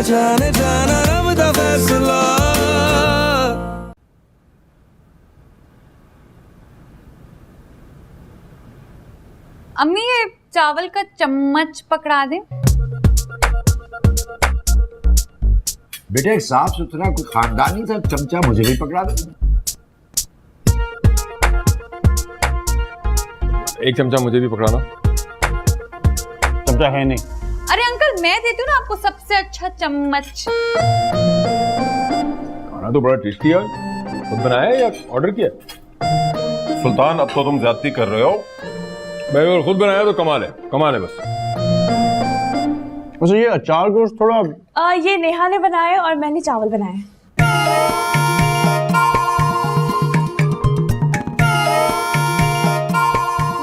जाने जाना रब दा फैसला। अम्मी ये चावल का चम्मच पकड़ा दे। बेटे एक साफ सुथरा कोई खानदानी सा चमचा मुझे भी पकड़ा दे। एक चमचा मुझे भी पकड़ाना। चमचा है नहीं। अरे अंकल मैं देती हूँ ना आपको सबसे अच्छा चम्मच। खाना तो बड़ा टेस्टी है। खुद बनाया है या ऑर्डर किया? सुल्तान अब तो तुम ज्यादती कर रहे हो। भाई अगर खुद बनाया तो कमाल है बस। वैसे ये अचार गोश्त थोड़ा ये नेहा ने बनाया और मैंने चावल बनाए।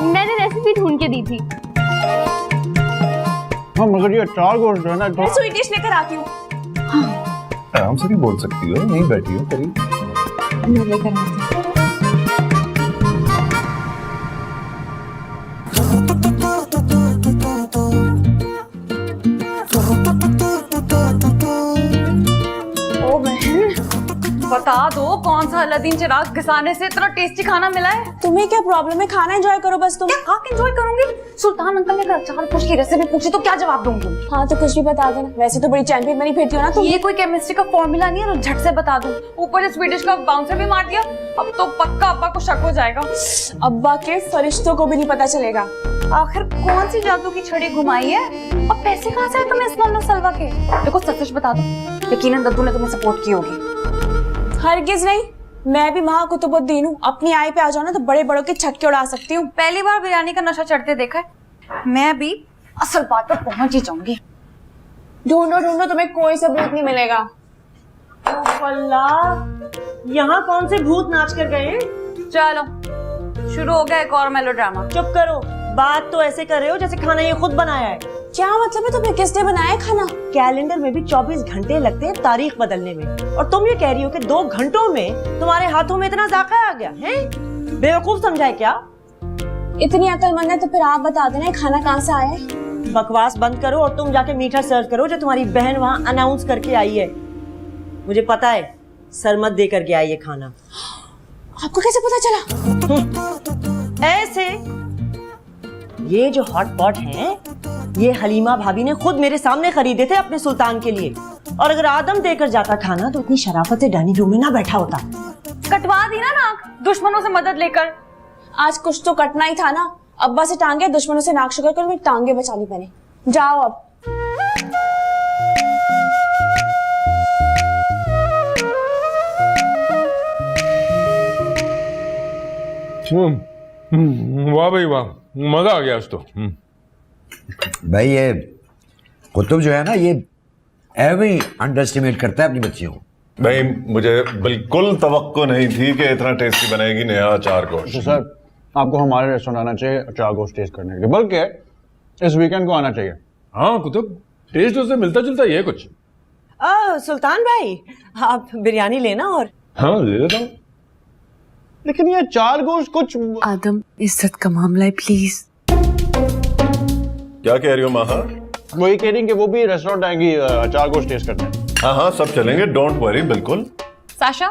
मैंने रेसिपी ढूंढ के दी थी। हाँ मगर ये अचार गोश्त जो है ना मैं स्वीट डिश लेकर आती हूँ। आराम से भी बोल सकती हो, नहीं बैठी हो करीब। मैं लेकर आती हूँ। बता दो कौन सा अलादीन चिराग घिसाने से इतना टेस्टी खाना मिला है? तुम्हें क्या प्रॉब्लम है? खाना एंजॉय करो बस तुम। क्या खा के एंजॉय करूंगी? सुल्तान अंकल ने अचार गोश्त की रेसिपी पूछी तो क्या जवाब दूंगी? हाँ तो कुछ भी बता देना। वैसे तो बड़ी चैंपियन बनी फिरती हो ना तुम। ये कोई केमिस्ट्री का फॉर्मूला नहीं है तो झट से बता दूं। ऊपर से स्वीडिश का बाउंसर भी मार दिया। अब तो पक्का अब्बा को शक हो जाएगा। अब्बा के फरिश्तों को भी नहीं पता चलेगा। आखिर कौन सी जादू की छड़ी घुमाई है? अब पैसे कहाँ से आए तुम्हें इस मन्नो सलवा के? देखो सच बता दो, यकीनन दद्दू ने तुम्हें सपोर्ट की होगी। हरगिज नहीं, मैं भी महाकुतुबुद्दीन हूँ। अपनी आई पे आ जाओ ना तो बड़े बड़ों के छक्के उड़ा सकती हूँ। पहली बार बिरयानी का नशा चढ़ते देखा है। मैं भी असल बात पर पहुंच ही जाऊंगी। ढूंढो ढूंढो, तुम्हें कोई सबूत नहीं मिलेगा। अल्लाह, यहाँ कौन से भूत नाच कर गए? चलो शुरू हो गया एक और मेलोड्रामा। चुप करो, बात तो ऐसे कर रहे हो जैसे खाना ये खुद बनाया है। क्या मतलब है? तुम्हें किसने बनाया खाना? कैलेंडर में भी 24 घंटे लगते हैं तारीख बदलने में, और तुम ये कह रही हो कि 2 घंटों में तुम्हारे हाथों में इतना जायका आ गया है? बेवकूफ समझा है क्या? इतनी अक्लमंद है तो फिर आप बता देना खाना कहाँ से आया है। बकवास बंद करो और तुम जाके मीठा सर्व करो जो तुम्हारी बहन वहाँ अनाउंस करके आई है। मुझे पता है सरमत दे करके आई है खाना। आपको कैसे पता चला? ऐसे ये जो हॉट पॉट हैं, ये हलीमा भाभी ने खुद मेरे सामने खरीदे थे अपने सुल्तान के लिए। और अगर आदम देकर जाता खाना तो इतनी शराफत से डाइनिंग रूम में ना बैठा होता। कटवा दी ना नाक दुश्मनों से मदद लेकर। आज कुछ तो कटना ही था ना। अब्बा से टांगे, दुश्मनों से नाक शुगर कर मेरी टांगे बचा ली मैंने। जाओ अब। वाह भाई वाह, मजा आ गया आज तो। भाई ये कुतुब जो है ना ये एवं अंडर एस्टिमेट करता है अपनी बच्चियों को। भाई मुझे बिल्कुल तवक्को नहीं थी कि इतना टेस्टी बनेगी नया अचार गोश्त। तो सर आपको हमारे रेस्टोरेंट आना चाहिए अचार गोश्त टेस्ट करने के लिए, बल्कि इस वीकेंड को आना चाहिए। हाँ कुतुब, टेस्ट उससे मिलता जुलता ही है कुछ। सुल्तान भाई आप बिरयानी लेना। और हाँ ले लेता हूँ। लेकिन ये अचार गोश्त कुछ आदम इज्जत का मामला है, प्लीज। क्या कह रही हो माहा? वही कह रही कि वो भी रेस्टोरेंट आएंगी अचार गोश्त टेस्ट करने। हाँ हाँ सब चलेंगे, डोंट वरी। बिल्कुल। साशा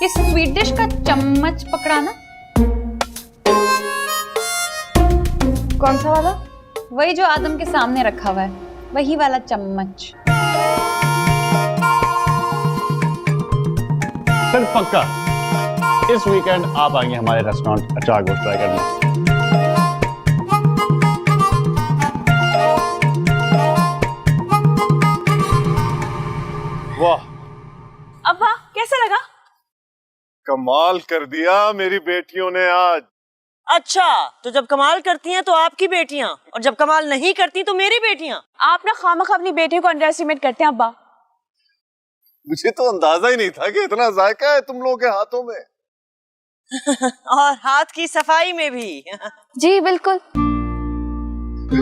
ये स्वीट डिश का चम्मच पकड़ाना। कौन सा वाला? वही जो आदम के सामने रखा हुआ है, वही वाला चम्मच। फिर पक्का इस वीकेंड आप आएंगे हमारे रेस्टोरेंट अचार गोश्त ट्राई करने। वाह अब्बा कैसा लगा? कमाल कर दिया मेरी बेटियों ने आज। अच्छा, तो जब कमाल करती हैं तो आपकी बेटियां, और जब कमाल नहीं करती तो मेरी बेटियां। आप ना खामखा अपनी बेटियों को अंडर एस्टिमेट करते हैं अब्बा। मुझे तो अंदाजा ही नहीं था कि इतना जायका है तुम लोगों के हाथों में। और हाथ की सफाई में भी। जी बिल्कुल।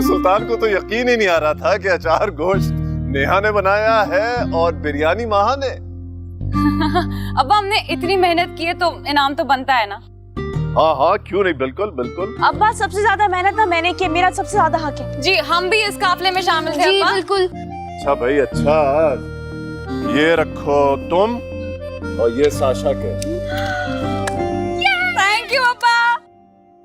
सुल्तान को तो यकीन ही नहीं आ रहा था कि अचार गोश्त नेहा ने बनाया है और बिरयानी माहा ने। अब्बा हमने इतनी मेहनत की है तो इनाम तो बनता है ना। हाँ हाँ क्यों नहीं, बिल्कुल बिल्कुल। अब्बा सबसे ज्यादा मेहनत ना मैंने की, मेरा सबसे ज्यादा हक है। जी हम भी इस काफले में शामिल थे जी अब्बा। बिल्कुल। अच्छा भाई अच्छा, ये रखो तुम और ये साशा के। थैंक यू पापा।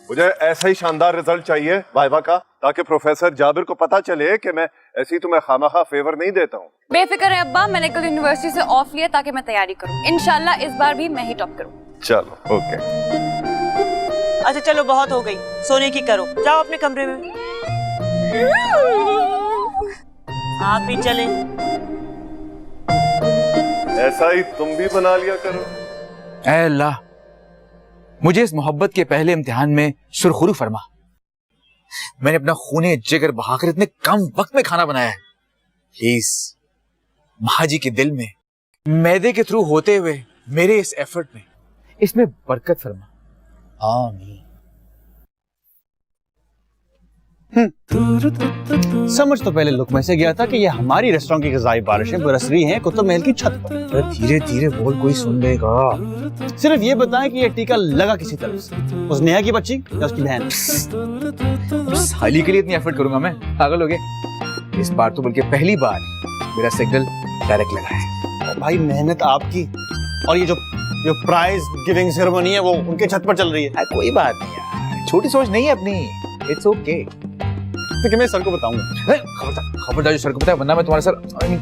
मुझे ऐसा ही शानदार रिजल्ट चाहिए वाइवा का, ताकि प्रोफेसर जाबिर को पता चले कि मैं ऐसी तुम्हें खामखा फेवर नहीं देता हूँ। बेफिक्र है अब्बा, मैंने कल यूनिवर्सिटी से ऑफ लिया ताकि मैं तैयारी करूं। इंशाल्लाह इस बार भी मैं ही टॉप करूं। चलो ओके। अच्छा चलो बहुत हो गई, सोने की करो, जाओ अपने कमरे में। आप भी चले। ऐसा ही तुम भी बना लिया करो। ऐ अल्लाह, मुझे इस मोहब्बत के पहले इम्तिहान में सुरखुरू फरमा। मैंने अपना खूने जिगर बहाकर इतने कम वक्त में खाना बनाया है। इस महाजी के दिल में मैदे के थ्रू होते हुए मेरे इस एफर्ट में, इसमें बरकत फरमा। आमीन। समझ तो पहले लुकमे से गया था कि ये हमारी रेस्टोरेंट की ग़िज़ाई बारिशें बरस रही हैं कुतुब महल की छत पर। धीरे धीरे बोल, कोई सुन लेगा। सिर्फ ये बताएं कि ये टीका लगा किसी तरफ से, उस नेहा की बच्ची या उसकी बहन? साली के लिए इतनी एफर्ट करूंगा मैं? पागल हो गए? इस बार तो बल्कि पहली बार मेरा सिग्नल डायरेक्ट लगा है। और भाई मेहनत आपकी, और ये जो प्राइज गिविंग सेरेमनी है वो उनके छत पर चल रही है। कोई बात नहीं यार, छोटी सोच नहीं है अपनी। It's okay. तो मैं सर को बताऊंगा। खबरदार, जो सर को पता है, वरना मैं तुम्हारे सर,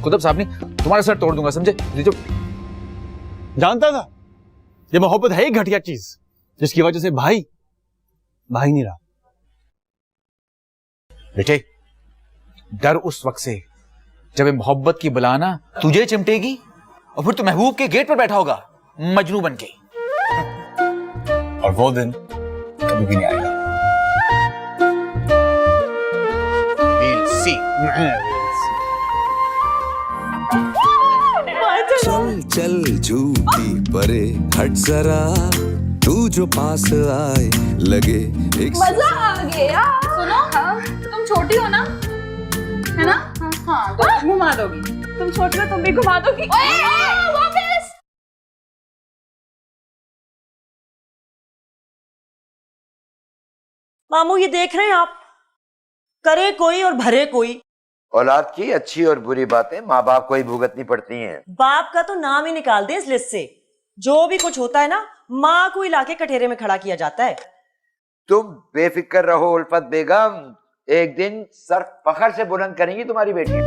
कुतुब साहब ने तुम्हारा सर तोड़ दूंगा, समझे? जो जानता था ये मोहब्बत है एक घटिया चीज जिसकी वजह से भाई नहीं रहा। बेटे, डर उस वक्त से जब ये मोहब्बत की बलाना तुझे चिमटेगी और फिर तू महबूब के गेट पर बैठा होगा मजनू बन के। और वो दिन कभी भी नहीं आएगा। चल चल झूठी परे हट जरा, तू जो पास आए लगे एक मजा आ गया। सुनो, तुम छोटी हो ना, है ना? हाँ, तो घुमा दोगी। तुम छोटी हो, तुम भी घुमा दोगी। वापस। मामू ये देख रहे हैं आप, करे कोई और भरे कोई। औलाद की अच्छी और बुरी बातें माँ बाप को ही भुगतनी पड़ती हैं। बाप का तो नाम ही निकाल दे इस लिस्ट से। जो भी कुछ होता है ना, माँ को हिला के कटहरे में खड़ा किया जाता है। तुम बेफिक्र रहो उल्फत बेगम, एक दिन सर फखर से बुलंद करेंगी तुम्हारी बेटी।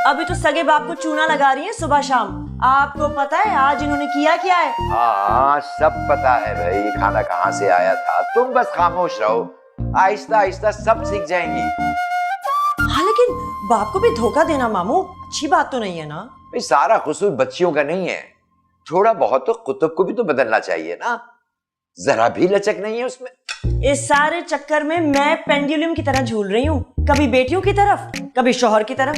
अभी तो सगे बाप को चूना लगा रही है सुबह शाम। आपको पता है आज इन्होंने किया क्या है? हाँ सब पता है भाई, ये खाना कहाँ से आया था। तुम बस खामोश रहो, आहिस्ता आहिस्ता सब सीख जाएंगी। हाँ लेकिन बाप को भी धोखा देना मामू अच्छी बात तो नहीं है ना। भाई सारा कसूर बच्चियों का नहीं है, थोड़ा बहुत तो कुतुब को भी तो बदलना चाहिए ना। जरा भी लचक नहीं है उसमें। इस सारे चक्कर में मैं पेंडुलम की तरह झूल रही हूँ, कभी बेटियों की तरफ कभी शौहर की तरफ।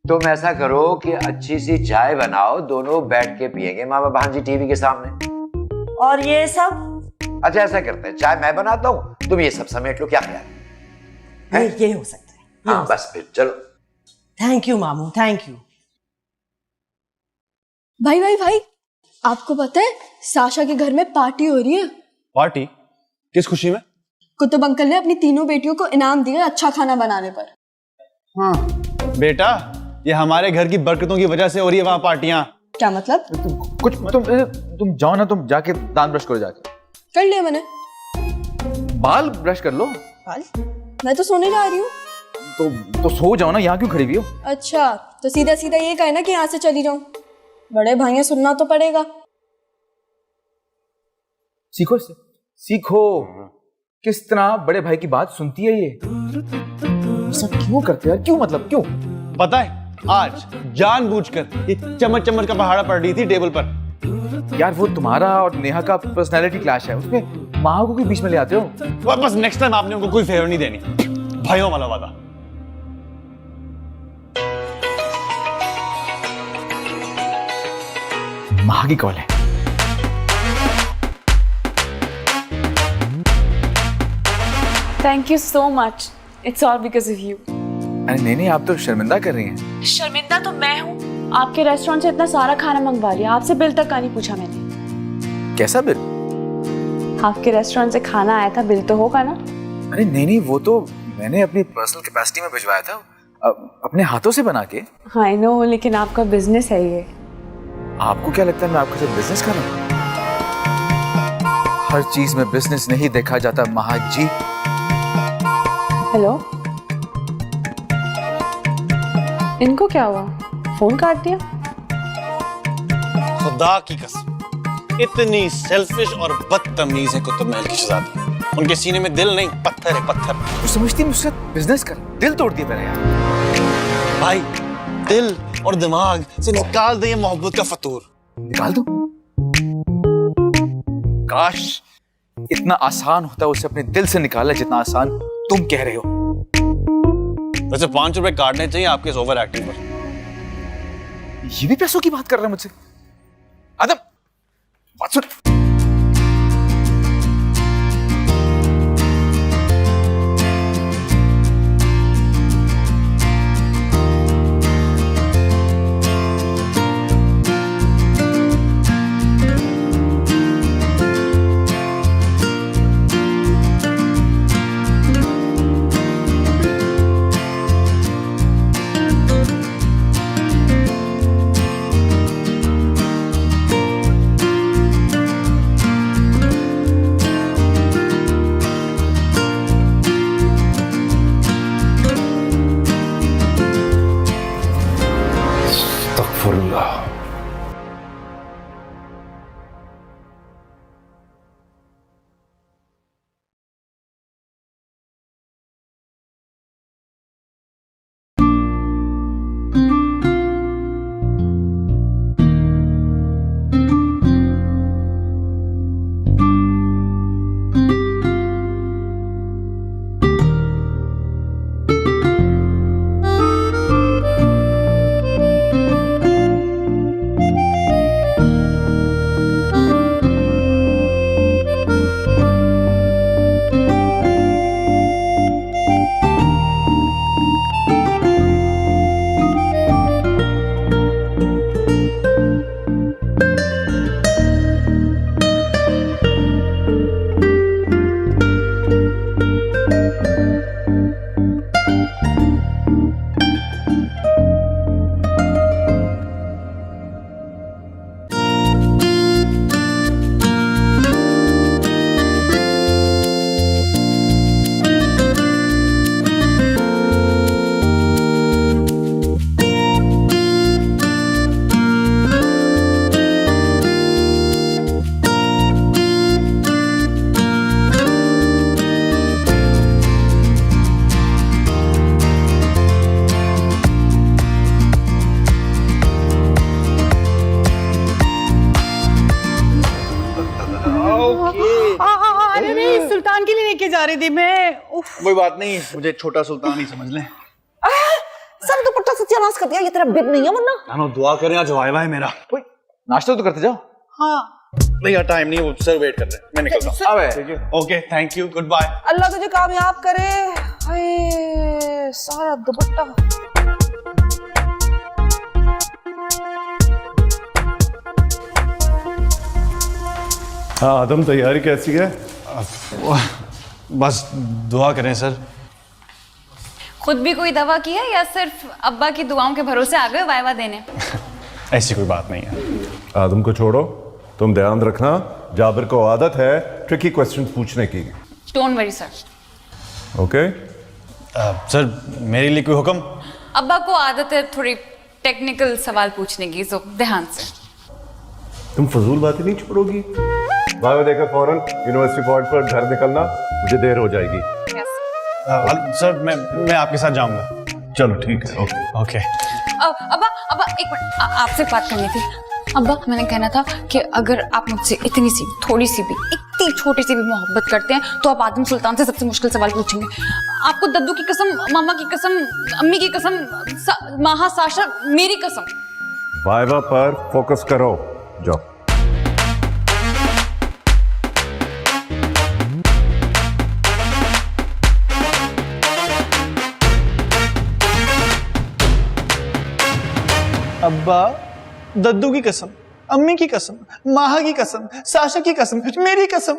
तुम ऐसा करो कि अच्छी सी चाय बनाओ, दोनों बैठ के पियेंगे मामा भांजी टीवी के सामने। और ये सब? अच्छा ऐसा करते हैं, चाय मैं बनाता हूँ, तुम ये सब समेट लो, क्या ख्याल है? ये हो सकता है। हाँ बस फिर चलो। थैंक यू मामू, थैंक यू। भाई, आपको पता है साशा के घर में पार्टी हो रही है। पार्टी? किस खुशी में? कुतुब अंकल ने अपनी तीनों बेटियों को इनाम दिया अच्छा खाना बनाने पर। हाँ बेटा, ये हमारे घर की बरकतों की वजह से हो रही है वहाँ पार्टियां। क्या मतलब? कुछ तुम जाओ ना, तुम जाके दांत ब्रश करो, जाके कर लिया मैंने। बाल ब्रश कर लो। बाल? मैं तो सोने जा रही हूँ। तो सो जाओ ना, यहाँ क्यों खड़ी हुई हो? अच्छा तो सीधा सीधा ये कहे ना कि यहाँ से चली जाऊं। बड़े भाइयों सुनना तो पड़ेगा। सीखो इससे, सीखो किस तरह बड़े भाई की बात सुनती है ये। सब क्यों करते यार, क्यों, मतलब क्यों? पता है आज जानबूझकर ये चम्मच का पहाड़ा पड़ रही थी टेबल पर। यार वो तुम्हारा और नेहा का पर्सनैलिटी क्लैश है, उसमें माँ को भी बीच में ले आते हो। बस नेक्स्ट टाइम आपने उनको कोई फेवर नहीं देनी, भाइयों वाला वादा। माँ की कॉल है। Thank you so much, it's all because of you. अरे नहीं, आप तो शर्मिंदा कर रही हैं। शर्मिंदा तो मैं हूँ, आपके रेस्टोरेंट से इतना सारा खाना मंगवा लिया, आपसे बिल तक का नहीं पूछा मैंने। कैसा बिल? आपके रेस्टोरेंट से खाना आया था, बिल तो होगा ना? अरे नहीं, वो तो मैंने अपनी पर्सनल कैपेसिटी में भिजवाया था। अपने हाथों से बना के? आई नो, लेकिन आपका बिजनेस है ये। आपको क्या लगता है मैं आपके साथ बिजनेस कर रहा हूँ? हर चीज में बिजनेस नहीं देखा जाता महाज जी। हेलो, इनको क्या हुआ? फोन काट दिया? खुदा की कसम, इतनी सेल्फिश और बदतमीज है कुतुब महल की शहजादी। उनके सीने में दिल नहीं, पत्थर है, पत्थर। तू समझती मुझसे बिजनेस कर, दिल तोड़ दिया मेरा यार। भाई, दिल और दिमाग से निकाल दे ये मोहब्बत का फतूर। निकाल दो? काश इतना आसान होता उसे अपने दिल से निकालना जितना आसान तुम कह रहे हो। वैसे 5 रुपए काटने चाहिए आपके इस ओवर एक्टिंग पर। ये भी पैसों की बात कर रहा है मुझसे? आदम, बात सुन। अरे नहीं, सुल्तान के लिए लेके जा रही थी मैं। कोई बात नहीं, मुझे छोटा सुल्तान ही समझ लें। सब दुपट्टा सत्यानाश कर दिया, ये तेरा बिग नहीं है वरना। जानो, दुआ करें, आज वाइवा है मेरा। नाश्ता तो करते जाओ। हाँ भैया, टाइम नहीं, वो सर वेट कर रहे हैं, मैं निकल रहा हूँ। अबे okay, thank you, good bye. Allah तुझे कामयाब करे। हाय, सारा दुपट्टा। हाँ आदम, तैयारी कैसी है? बस दुआ करें सर। खुद भी कोई दवा की है या सिर्फ अब्बा की दुआओं के भरोसे आ गए वाइवा देने? ऐसी कोई बात नहीं है। आदम को छोड़ो, तुम ध्यान रखना, जाबिर को आदत है ट्रिकी क्वेश्चन पूछने की। Don't worry sir. Okay? Sir, मेरे लिए कोई हुक्म? अब्बा को आदत है थोड़ी टेक्निकल सवाल पूछने की, सो ध्यान से। तुम फजूल बातें नहीं छोड़ोगी? वाइवा देकर फौरन यूनिवर्सिटी पॉइंट पर घर निकलना, मुझे देर हो जाएगी। सर, मैं आपके साथ जाऊंगा। चलो ठीक है, ओके ओके। अब्बा एक मिनट, आपसे बात करनी थी। अब्बा, मैंने कहना था कि अगर आप मुझसे इतनी सी, थोड़ी सी भी, इतनी छोटी सी भी मोहब्बत करते हैं तो आप आदम सुल्तान से सबसे मुश्किल सवाल पूछेंगे। आपको दद्दू की कसम, मामा की कसम, अम्मी की कसम, माहा, साशा, मेरी कसम। वाइवा पर फोकस करो, जाओ। अब्बा, दद्दू की कसम, अम्मी की कसम, माहा की कसम, साशा की कसम, मेरी कसम।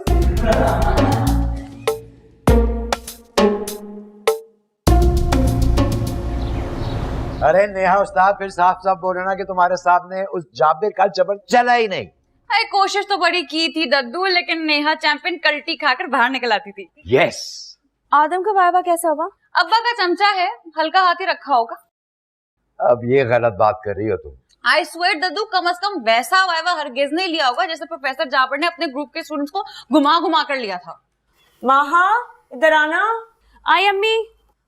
अरे नेहा उस्ताद फिर साफ साफ बोले ना कि तुम्हारे सामने उस जाबिर का जबर चला ही नहीं। अरे कोशिश तो बड़ी की थी दद्दू, लेकिन नेहा चैंपियन कल्टी खाकर बाहर निकल आती थी। यस। आदम का वाइवा कैसा हुआ? अब्बा का चमचा है, हल्का हाथ ही रखा होगा। अब ये गलत बात कर रही हो तुम। आई स्वेयर दद्दू, कम से कम वैसा वाइवा हरगिज नहीं लिया होगा जैसे प्रोफेसर जाबर ने अपने ग्रुप के स्टूडेंट्स को घुमा घुमा कर लिया था। माहा इधर आना। आई अम्मी।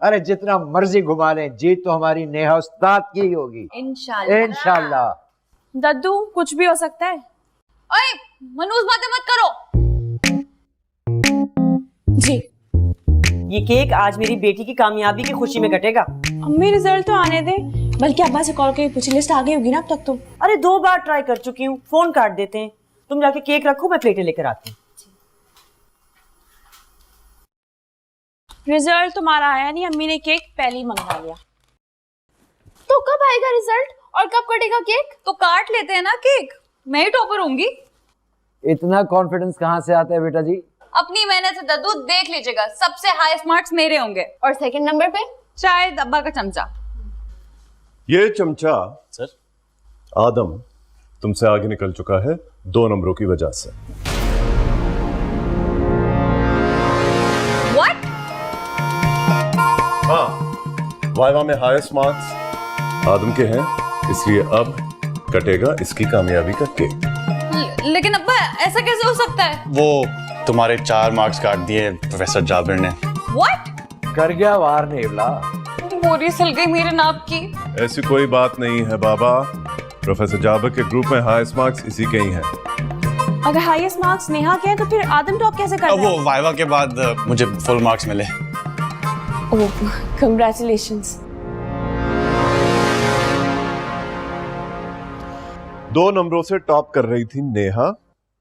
अरे जितना मर्जी घुमा लें, जीत तो हमारी नेहा उस्ताद की ही होगी इंशाल्लाह। इंशाल्लाह। दद्दू कुछ भी हो सकता है। ओए मनूस बातें मत करो। जी ये केक आज मेरी बेटी की कामयाबी की खुशी में कटेगा। अम्मी रिजल्ट तो आने दे, बल्कि अब्बा से कॉल करके पूछी, लिस्ट आ गई होगी ना अब तक तो। अरे 2 बार ट्राई कर चुकी हूँ, फोन काट देते हैं। तुम जाके केक रखो, मैं प्लेटें लेकर आती हूँ। रिजल्ट तुम्हारा आया नहीं, अम्मी ने केक पहले ही मंगवा लिया। तो कब आएगा रिजल्ट और कब कटेगा केक? तो काट लेते हैं ना केक, मैं ही टॉपर होंगी। इतना कॉन्फिडेंस कहाँ से आता है बेटा जी? अपनी मेहनत से दद्दू, देख लीजिएगा सबसे हाईएस्ट मार्क्स मेरे होंगे। और सेकंड नंबर पे शायद अब्बा का चमचा। ये चमचा सर आदम तुमसे आगे निकल चुका है 2 नंबरों की वजह से। व्हाट? हाँ, वाइवा में हाईएस्ट मार्क्स आदम के हैं, इसलिए अब कटेगा इसकी कामयाबी का केक। लेकिन अब्बा ऐसा कैसे हो सकता है? वो तुम्हारे 4 मार्क्स काट दिए प्रोफेसर जाबिर ने। व्हाट? कर गया वार नेवला। बोरी सल गई मेरे नाप की। ऐसी कोई बात नहीं है बाबा, प्रोफेसर जाबिर के ग्रुप में हाईएस्ट मार्क्स इसी के ही हैं। अगर हाईएस्ट मार्क्स नेहा के हैं तो फिर आदम टॉप कैसे कर रहा है? वो वाइवा के बाद मुझे फुल मार्क्स मिले। ओह कांग्रेचुलेशंस। 2 नंबरों से टॉप कर रही थी नेहा,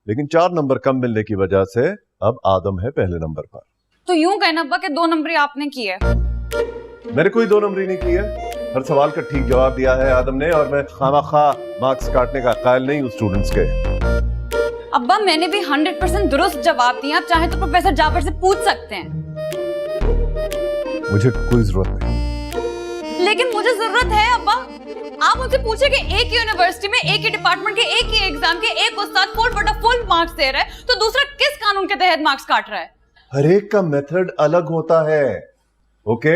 लेकिन 4 नंबर कम मिलने की वजह से अब आदम है पहले नंबर पर। तो यूं कहना अब्बा कि 2 नंबर ही आपने की है। मैंने कोई 2 नंबरी नहीं की है, हर सवाल का ठीक जवाब दिया है आदम ने, और मैं खामखा मार्क्स काटने का कायल नहीं हूँ स्टूडेंट्स के। अब्बा मैंने भी 100% दुरुस्त जवाब दिया, आप चाहे तो प्रोफेसर जाबर से पूछ सकते हैं। मुझे कोई जरूरत नहीं। लेकिन मुझे जरूरत है अब्बा। आप मुझसे पूछे कि एक ही यूनिवर्सिटी में एक ही डिपार्टमेंट के एक ही एग्जाम के एक उस्ताद फुल मार्क्स दे रहा है, तो दूसरा किस कानून के तहत मार्क्स काट रहा है? हर एक का मेथड अलग होता है, ओके?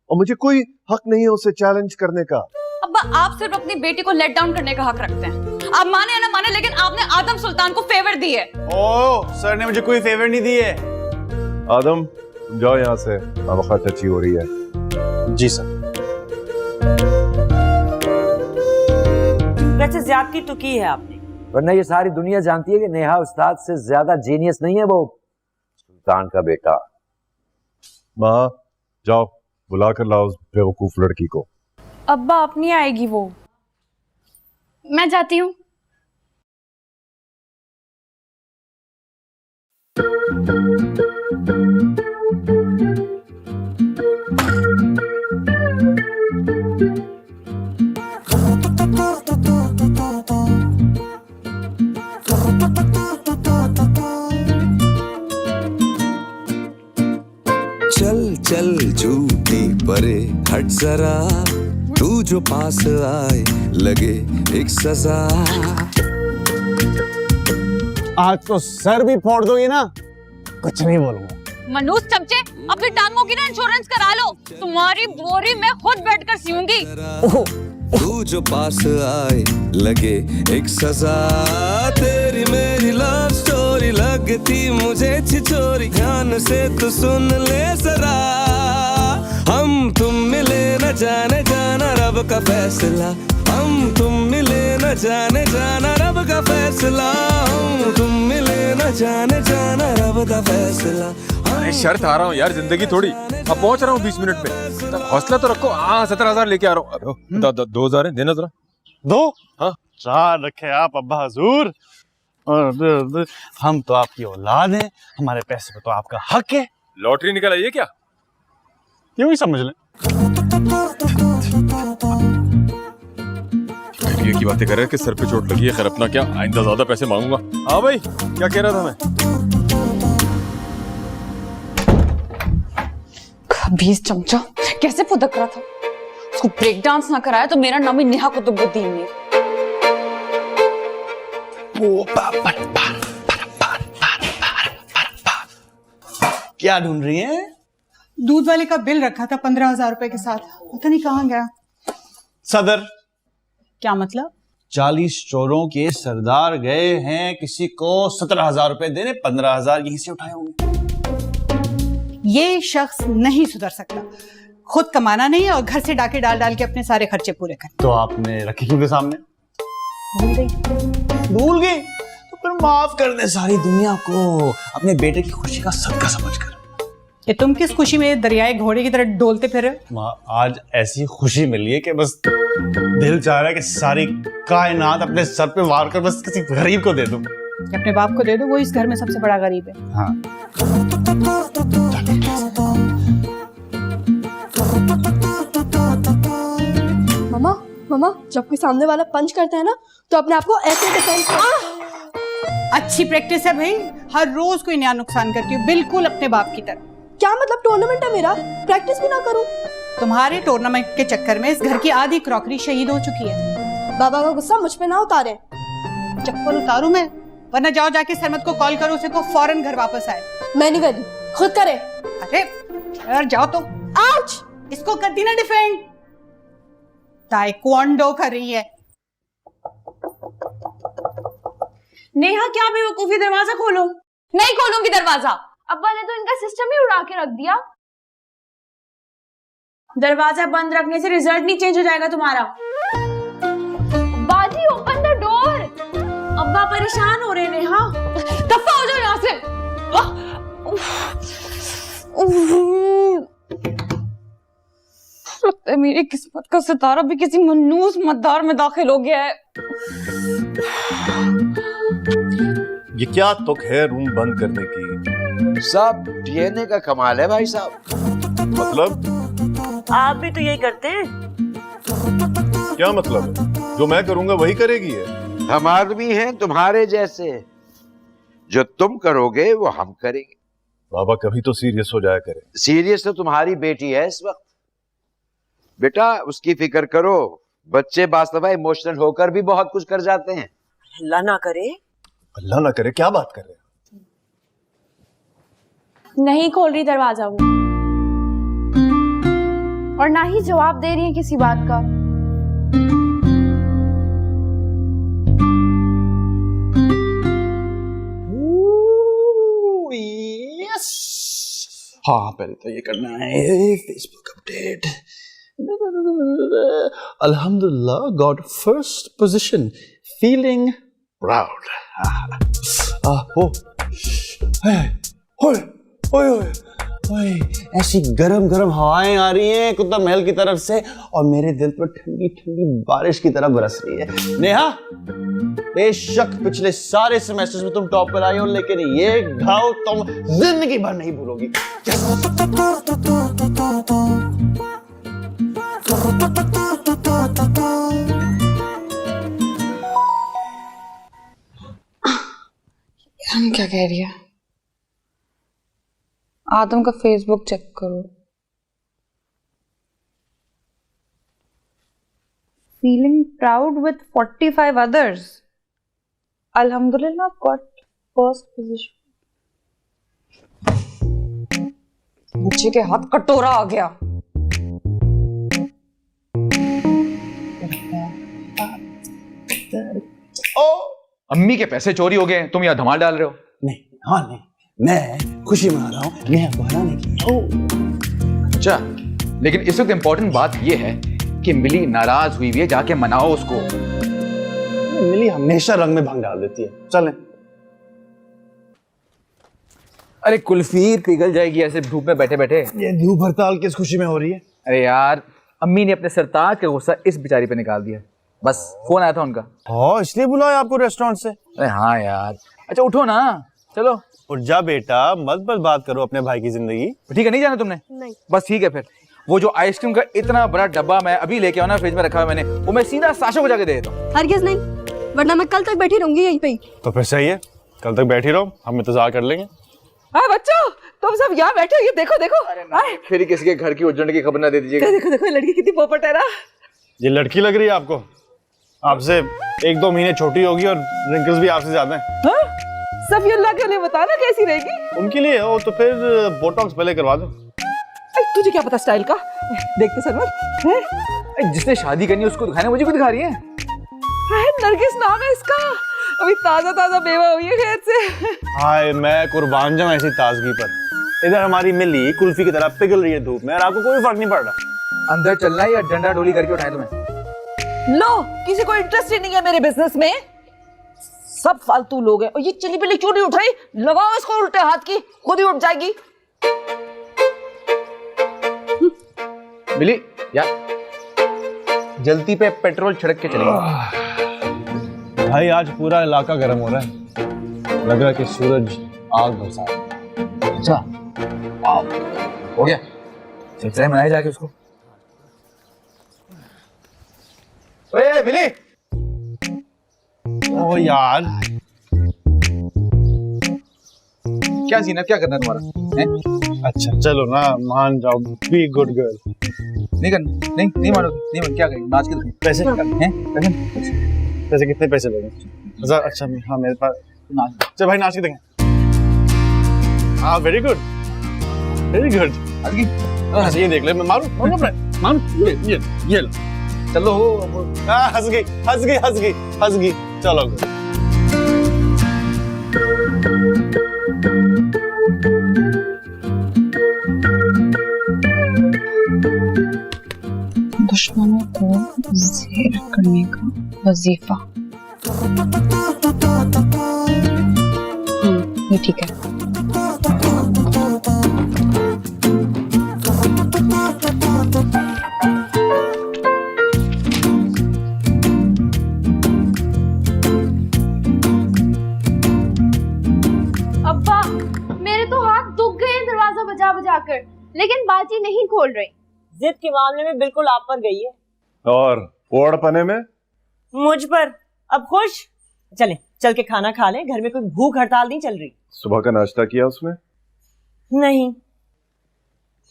और मुझे कोई हक नहीं है उसे चैलेंज करने का। अब्बा आप सिर्फ अपनी बेटी को लेट डाउन करने का हक रखते हैं। आप माने या ना माने, लेकिन आपने आदम सुल्तान को फेवर दी है। ओह, सर ने मुझे कोई फेवर नहीं दी है। आदम तुम जाओ यहाँ से, खामखा टची हो रही है। जी सर। वैसे ज्यादती तो की है आपने, वरना ये सारी दुनिया जानती है कि नेहा उस्ताद से ज्यादा जीनियस नहीं है वो सुल्तान का बेटा। माँ जाओ बुला कर लाओ उस बेवकूफ लड़की को। अब्बा अपनी आएगी वो। मैं जाती हूँ। चल चल झूठी परे हट जरा, तू जो पास आए लगे एक सजा। आज तो सर भी फोड़ दोगे ना, कुछ नहीं बोलूंगा। मनूस चमचे, अपनी टांगों की ना इंश्योरेंस करा लो, तुम्हारी बोरी में खुद बैठकर सीऊंगी। तू जो पास आए लगे एक सजा, तेरी मेरी लव स्टोरी लगती मुझे छिछोरी, ध्यान से तू सुन ले जरा, हम तुम मिले न जाने जाना रब का फैसला, हम तुम मिले न जाने जाना रब का फैसला, हम तुम मिले न जाने जाना रब का फैसला। अरे शर्त आ रहा हूँ यार, जिंदगी थोड़ी। अब पहुंच रहा हूँ 20 मिनट में, हौसला तो रखो। 17,000 लेके आ रहा हूँ। 2,000 है, देना जरा। 2? हाँ 4 रखे आप अब्बा हजूर। और हम तो आपकी औलाद हैं, हमारे पैसे पे तो आपका हक है। लॉटरी निकल आई है क्या? यूं ही समझ लें। ये की बातें कर रहे हैं कि सर पे चोट लगी है, खैर अपना क्या, आइंदा ज्यादा पैसे मांगूंगा। हाँ भाई, क्या कह रहा था मैं? 20 चमचा कैसे फुदक रहा था, उसको ब्रेक डांस ना कराया तो मेरा नाम ही नेहा कुतुबुद्दीन है। क्या ढूंढ रही हैं? दूध वाले का बिल रखा था 15,000 रुपए के साथ, पता नहीं कहाँ गया। सदर। क्या मतलब? 40 चोरों के सरदार गए हैं किसी को 17,000 रुपए देने, 15,000 यहीं से उठाए होंगे। ये शख्स नहीं सुधर सकता, खुद कमाना नहीं है और घर से डाके डाल डाल के अपने सारे खर्चे पूरे कर। तो आपने रखी क्यों सामने? भूल गई। भूल गई तो फिर माफ कर दे सारी दुनिया को, अपने बेटे की खुशी का सदका समझकर। कि तुम किस खुशी में दरियाए घोड़े की तरह डोलते फिर रहे हो? माँ, आज ऐसी खुशी मिली है कि बस दिल चाह रहा है कि सारी कायनात अपने सर पे वार कर बस किसी गरीब को दे दूं। अपने बाप को दे दो, वो इस घर में सबसे बड़ा गरीब है। हाँ। मामा मामा, जब कोई सामने वाला पंच करता है ना तो अपने आप को ऐसे डिफेंड अच्छी प्रैक्टिस है भाई, हर रोज कोई नया नुकसान करती हूँ, बिल्कुल अपने बाप की तरह। क्या मतलब? टूर्नामेंट है मेरा, प्रैक्टिस भी ना करूं? तुम्हारे टूर्नामेंट के चक्कर में इस घर की आधी क्रॉकरी शहीद हो चुकी है। बाबा का गुस्सा मुझ पे ना उतारे। चप्पल उतारू मैं, वरना जाओ जाके सरमत को कॉल करो, उसे को फौरन घर वापस आए। मैं नहीं गई, खुद करे। अरे यार जाओ तो। आउच! इसको कर दी ना डिफेंड, ताइक्वांडो कर रही है। नेहा, क्या बेवकूफी, दरवाजा खोलो। नहीं खोलूंगी दरवाजा। अब्बा ने तो इनका सिस्टम ही उड़ा के रख दिया। दरवाजा बंद रखने से रिजल्ट नहीं चेंज हो जाएगा तुम्हारा। बाजी, ओपन द डोर। अब्बा परेशान हो रहे हैं। नेहा, दफा हो जाओ यहाँ से। लगता है मेरी किस्मत का सितारा भी किसी मनूस मद्दार में दाखिल हो गया है। ये क्या तुक है रूम बंद करने की? सब डीएनए का कमाल है भाई साहब। मतलब? आप भी तो यही करते हैं। क्या मतलब है? जो मैं करूंगा वही करेगी है? हम आदमी हैं तुम्हारे जैसे, जो तुम करोगे वो हम करेंगे। बाबा कभी तो सीरियस हो जाया करे। सीरियस तो तुम्हारी बेटी है इस वक्त। बेटा उसकी फिक्र करो, बच्चे वास्तव में इमोशनल होकर भी बहुत कुछ कर जाते हैं। अल्लाह ना करे। अल्लाह ना करे, क्या बात कर रहे हैं? नहीं खोल रही दरवाजा वो, और ना ही जवाब दे रही है किसी बात का। यस। हाँ, पहले तो ये करना है फेसबुक अपडेट। अल्हम्दुलिल्लाह got first position, feeling proud. ऐसी गरम गरम हवाएं आ रही हैं कुतुब महल की तरफ से और मेरे दिल पर ठंडी ठंडी बारिश की तरह बरस रही है। नेहा, बेशक पिछले सारे सेमेस्टर्स में तुम टॉप पर आई हो, लेकिन ये घाव तुम जिंदगी भर नहीं भूलोगी। हम क्या कह रही है? आदम का फेसबुक चेक करो। Feeling proud with 45 others. अल्हम्दुलिल्लाह गॉट फर्स्ट पोजीशन। मुझे के हाथ कटोरा आ गया। अम्मी के पैसे चोरी हो गए, तुम यहाँ धमाल डाल रहे हो? नहीं, हाँ नहीं, मैं खुशी मना रहा हूँ, मैं बहाना नहीं किया। अच्छा, लेकिन इस वक्त इम्पोर्टेंट बात यह है कि मिली नाराज हुई है, जाके मनाओ उसको। मिली हमेशा रंग में भंग डाल देती है। चलें। अरे कुल्फी पिघल जाएगी ऐसे धूप में बैठे बैठे। ये धूप हड़ताल किस खुशी में हो रही है? अरे यार, अम्मी ने अपने सरताज का गुस्सा इस बेचारी पे निकाल दिया। बस फोन आया था उनका। हाँ, इसलिए बुलाया आपको रेस्टोरेंट से? अरे हाँ यार। अच्छा उठो ना, चलो। उठ जा बेटा, मत बात करो अपने भाई की जिंदगी। ठीक है, नहीं जाना तुमने? नहीं। बस ठीक है फिर। वो जो आइसक्रीम का इतना बड़ा डब्बा मैं अभी लेके आना फ्रिज में रखा है मैंने, वो मैं सीधा साशा को जाके दे देता हूँ। हरगिज़ नहीं, वरना मैं कल तक बैठी रहूंगी यहीं पे ही। तो फिर सही है, कल तक बैठी रहो, हम इंतजार कर लेंगे। हाँ बच्चों, तुम सब यहाँ बैठे हो, ये देखो देखो। फिर ही किसी के घर की उजड़ने की खबर ना दे दीजिएगा। देखो देखो, लड़की कितनी पोपट है ना। ये लड़की लग रही है आपको? आपसे 1-2 महीने छोटी होगी और रिंकल्स भी आपसे ज्यादा हैं। सफियुल्लाह के लिए बताना कैसी रहेगी। उनके लिए हो तो फिर बोटॉक्स पहले करवा दो। तुझे क्या पता स्टाइल का? देख तो सरवर, जिसने शादी करनी है उसको दिखाना, मुझे क्यों दिखा रही है? नरगिस नाम है इसका, अभी ताजा ताजा बेवा हुई है खेत से। हाय, मैं कुर्बान जाऊं ऐसी ताजगी पर। इधर हमारी मिली कुल्फी की तरह पिघल रही है धूप में और आपको कोई फर्क नहीं पड़ रहा। अंदर चलना है या डंडा डोली करके उठाए तुम्हें? लो, किसी को इंटरेस्ट ही नहीं है मेरे बिजनेस में, सब फालतू लोग हैं। और ये चिली पिली क्यों नहीं उठ रही? लगाओ इसको उल्टे हाथ की, खुद ही उठ जाएगी। मिली यार, जल्दी पे पेट्रोल छिड़क के चलेंगे। भाई आज पूरा इलाका गर्म हो रहा है, लग रहा है कि सूरज आग बरसा रहा है। अच्छा, हो गया, चल मनाया जाके उसको। ओए मिली, ओ यार, क्या सीन है, क्या करना है तुम्हारा है? अच्छा चलो ना, मान जाओ, बी गुड गर्ल। नहीं करना, नहीं मानोगे, नहीं मान, क्या करेंगे, नाच के दिखाएं। पैसे हैं? पैसे कितने पैसे लोगे? 1000? अच्छा हाँ, मेरे पास नाच। चल भाई नाच के देखें। हाँ वेरी गुड, वेरी गुड। अच्छा ये देख ले, मैं मारू ये चलो हंस गई। चलो दुश्मनों को ज़ेर करने का वजीफा। ये ठीक है। अब्बा, मेरे तो हाथ दुख गए दरवाजा बजा बजा कर, लेकिन बाजी नहीं खोल रही। जिद के मामले में बिल्कुल आप पर गई है। और ओढ़पने में मुझ पर। अब खुश? चले चल के खाना खा लें, घर में कोई भूख हड़ताल नहीं चल रही। सुबह का नाश्ता किया उसमें? नहीं।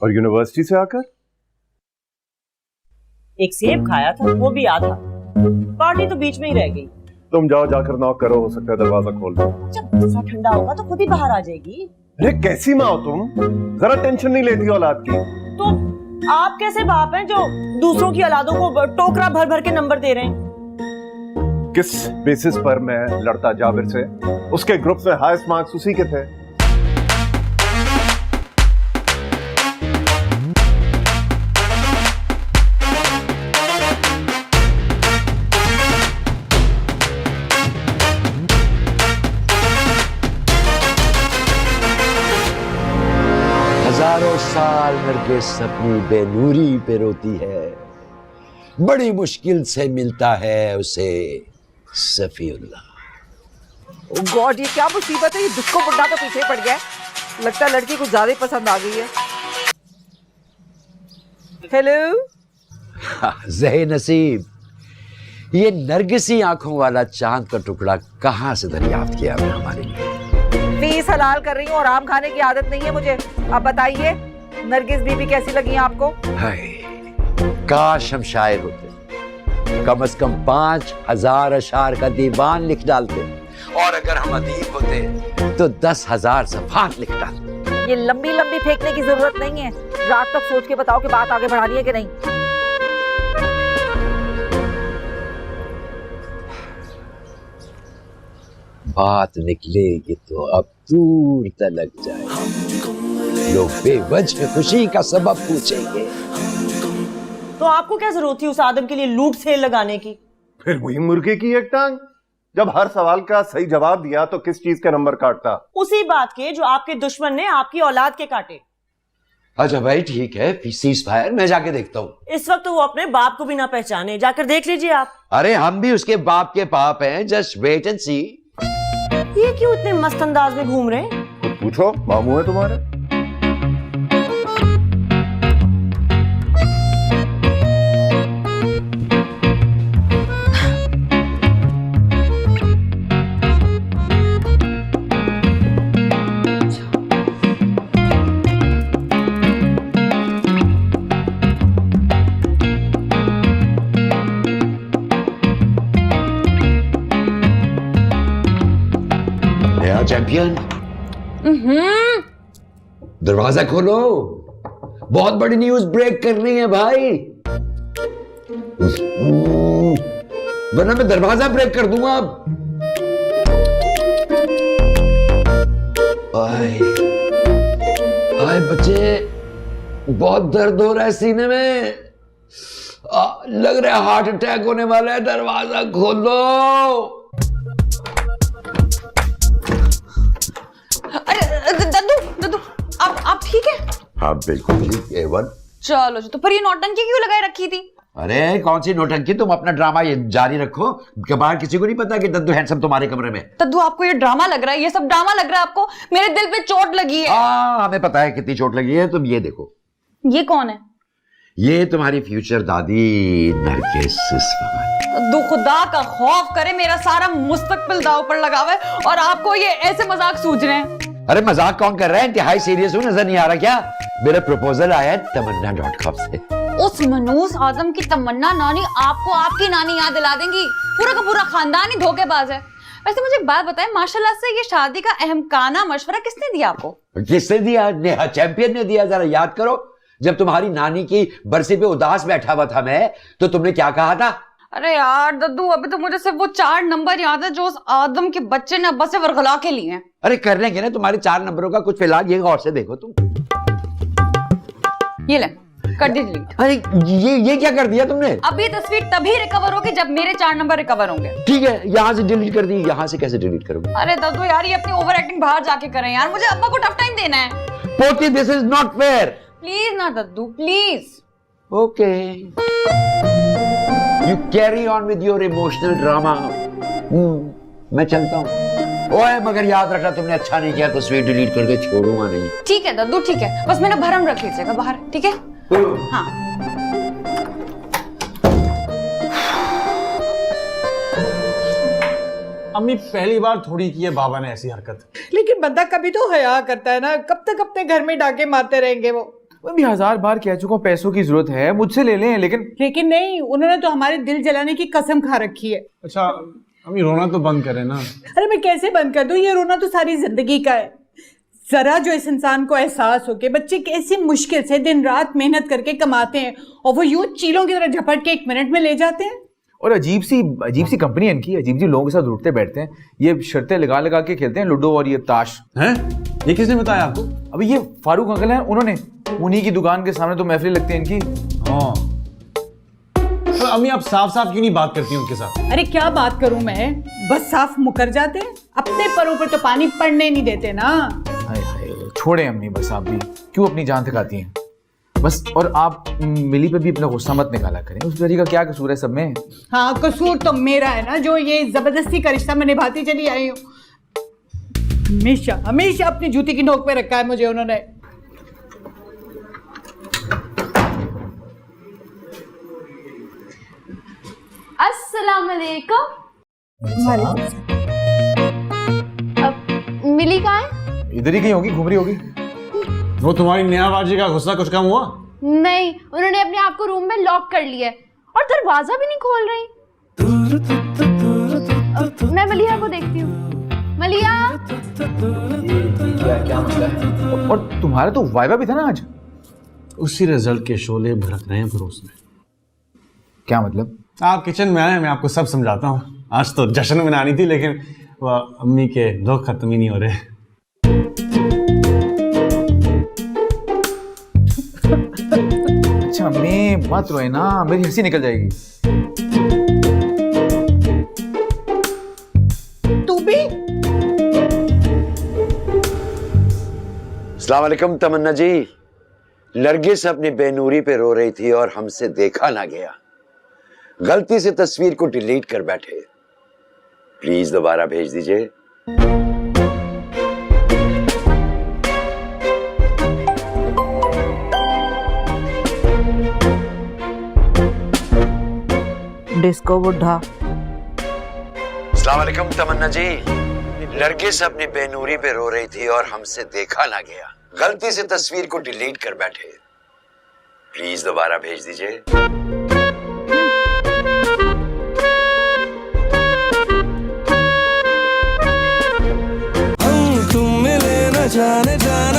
और यूनिवर्सिटी से आकर? एक सेब खाया था, वो भी आधा। पार्टी तो बीच में ही रह गई। तुम जाओ, जाकर नॉक करो, हो सकता है दरवाजा खोल दो। जब गुस्सा ठंडा होगा तो खुद ही बाहर आ जाएगी। अरे कैसी माँ हो तुम, जरा टेंशन नहीं लेती औलाद की। तो आप कैसे बाप हैं जो दूसरों की औलादों को टोकरा भर भर के नंबर दे रहे हैं? किस बेसिस पर मैं लड़ता जाबिर से? उसके ग्रुप में हाईएस्ट मार्क्स उसी के थे। हजारों साल नरगिस अपनी बेनूरी पे रोती है, बड़ी मुश्किल से मिलता है उसे सफीउल्लाह। गॉड, ये क्या मुसीबत है, ये दुष्को बुड्ढा तो पीछे पड़ गया है। लगता है लड़की कुछ ज्यादा ही पसंद आ गई है। हेलो ज़हे नसीब, ये नरगिसी आंखों वाला चांद का टुकड़ा कहाँ से दरियाफ्त किया आपने हमारे लिए? फीस हलाल कर रही हूँ और आम खाने की आदत नहीं है मुझे। अब बताइए, नरगिस बीबी कैसी लगी आपको? हाय, काश हम शायर होते, कम से कम 5000 अशार का दीवान लिख डालते, और अगर हम अदीब होते तो 10,000 सफ़ात लिख डालते। ये लंबी लंबी फेंकने की जरूरत नहीं है, रात तक सोच के बताओ कि बात आगे बढ़ानी है कि नहीं। बात निकलेगी तो अब दूर तलक जाए, लोग बेवजह खुशी का सबब पूछेंगे। तो आपको क्या जरूरत थी उस आदम के लिए लूट सेल लगाने की? फिर वही मुर्गे की एक टांग। जब हर सवाल का सही जवाब दिया तो किस चीज का नंबर काटता? उसी बात के जो आपके दुश्मन ने आपकी औलाद के काटे। अच्छा भाई ठीक है, सीज फायर, मैं जाके देखता हूँ। इस वक्त वो अपने बाप को भी ना पहचाने, जाकर देख लीजिए आप। अरे हम भी उसके बाप के पाप हैं, जस्ट वेट एंड सी। ये क्यों इतने मस्त अंदाज में घूम रहे हैं? पूछो, मामू है तुम्हारे। चैंपियन, दरवाजा खोलो, बहुत बड़ी न्यूज ब्रेक करनी है भाई, वरना मैं दरवाजा ब्रेक कर दूंगा अब। आए आए बच्चे, बहुत दर्द हो रहा है सीने में, लग रहा है हार्ट अटैक होने वाला है, दरवाजा खोलो। अरे दद्दू आप ठीक है? हाँ बिल्कुल ठीक है वन। चलो तो पर ये नौटंकी क्यों लगाए रखी थी? अरे कौन सी नौटंकी, तुम अपना ड्रामा ये जारी रखो, बाहर किसी को नहीं पता कि दद्दू हैंडसम तुम्हारे कमरे में। दद्दू आपको ये ड्रामा लग रहा है, ये सब ड्रामा लग रहा है आपको? मेरे दिल पे चोट लगी है। हाँ हमें पता है कितनी चोट लगी है, तुम ये देखो। ये कौन है? ये तुम्हारी फ्यूचर दादी नरगिस इस्फहानी। दद्दू खुदा का खौफ करे, मेरा सारा मुस्तकबिल दाव पर लगा हुआ है और आपको ये ऐसे मजाक सूझ रहे हैं। अरे मजाक कौन कर रहा है, इंतहाई सीरियस हूँ, नजर नहीं आ रहा क्या? मेरा प्रपोजल आया है तमन्ना.com से। उस मनूस आदम की तमन्ना नानी आपको आपकी नानी याद दिला देंगी। पूरा का पूरा खानदान ही धोखेबाज है। वैसे मुझे एक बात बताएं, माशाल्लाह से ये शादी का अहमकाना मशवरा किसने दिया आपको? किसने दिया? नेहा चैंपियन ने दिया। जरा याद करो, जब तुम्हारी नानी की बरसी पे उदास बैठा हुआ था मैं, तो तुमने क्या कहा था? अरे यार दद्दू, अभी तो मुझे सिर्फ वो 4 नंबर याद है जो उस आदम के बच्चे ने अब्बा से वरगला के लिए हैं। अरे कर लेंगे ना तुम्हारे 4 नंबरों का कुछ, फिलहाल ये गौर से देखो तुम। ये ले, कर दी डिलीट। अरे ये क्या कर दिया तुमने? अब ये तस्वीर तभी रिकवर होगी जब मेरे 4 नंबर रिकवर होंगे। ठीक है, यहाँ से डिलीट कर दी, यहाँ से कैसे डिलीट करोगे? अरे दद्दू यार, ये अपनी ओवर एक्टिंग बाहर जाके करें यार, मुझे अब्बा को टफ टाइम देना है। पोती, this is not fair. Please ना दद्दू, please. Okay, you carry on with your emotional drama. मैं चलता हूँ। ओए मगर याद रखना, तुमने अच्छा नहीं किया, तस्वीर डिलीट करके छोड़ूंगा नहीं। ठीक है दद्दू, ठीक है, बस मैंने भरम रख लीजिएगा बाहर, ठीक है? हाँ। अम्मी पहली बार थोड़ी की है बाबा ने ऐसी हरकत। लेकिन बंदा कभी तो हया करता है ना, कब तक अपने घर में डाके मारते रहेंगे वो? मैं भी 1000 बार कह चुका हूँ, पैसों की जरूरत है, मुझसे ले लें, लेकिन नहीं, उन्होंने तो हमारे दिल जलाने की कसम खा रखी है। अच्छा अम्मी, रोना तो बंद करें ना। अरे मैं कैसे बंद कर दूं? ये रोना तो सारी जिंदगी का है। जरा जो इस इंसान को एहसास हो कि बच्चे कैसी मुश्किल से दिन रात मेहनत करके कमाते हैं और वो यूं चीलों की तरह झपट के 1 मिनट में ले जाते हैं। और अजीब सी कंपनी है इनकी, अजीब लोगों के साथ उठते बैठते हैं, ये शर्तें लगा लगा के खेलते हैं लूडो और ये ताश। हैं? ये किसने बताया आपको? अभी ये फारूक अंकल हैं, उन्होंने, उन्हीं की दुकान के सामने तो महफिल लगती है इनकी। हाँ, तो अम्मी आप साफ साफ क्यों नहीं बात करती उनके साथ? अरे क्या बात करूं मैं, बस साफ मुकर जाते हैं, अपने परों पर तो पानी पड़ने नहीं देते ना। हाय हाय, छोड़े अम्मी, बस आप भी क्यों अपनी जान थकाती हैं बस। और आप मिली पे भी अपना गुस्सा मत निकाला करें, उस बेचारी का क्या कसूर है सब में? हाँ, कसूर तो मेरा है ना, जो ये जबरदस्ती का रिश्ता मैं निभाती चली आई हूँ। हमेशा हमेशा अपनी जूती की नोक पे रखा है मुझे उन्होंने। अस्सलाम वालेकुम। अब मिली कहाँ है? इधर ही कहीं होगी, घूम रही होगी। वो तुम्हारी नेहाबाजी का गुस्सा कुछ कम हुआ? नहीं, उन्होंने अपने आप को रूम में लॉक कर लिया है और दरवाजा भी नहीं खोल रही। मैं मलिया को देखती हूँ। मलिया, क्या मतलब? और तुम्हारा तो वाइवा भी था ना आज। उसी रिजल्ट के शोले भड़क रहे हैं पड़ोस में। क्या मतलब? आप किचन में आए, मैं आपको सब समझाता हूँ। आज तो जश्न मनानी थी, लेकिन वह अम्मी के दुख खत्म ही नहीं हो रहे। अच्छा अम्मी मत रोए ना, मेरी हंसी निकल जाएगी। तू भी? अस्सलाम वालेकुम तमन्ना जी। नरगिस अपनी बेनूरी पे रो रही थी और हमसे देखा ना गया, गलती से तस्वीर को डिलीट कर बैठे। प्लीज दोबारा भेज दीजिए। डिस्को बुढ़ा। अस्सलाम वालेकुम तमन्ना जी। नरगिस अपनी बेनूरी पे रो रही थी और हमसे देखा ना गया, गलती से तस्वीर को डिलीट कर बैठे। प्लीज दोबारा भेज दीजिए। हम जाने जाने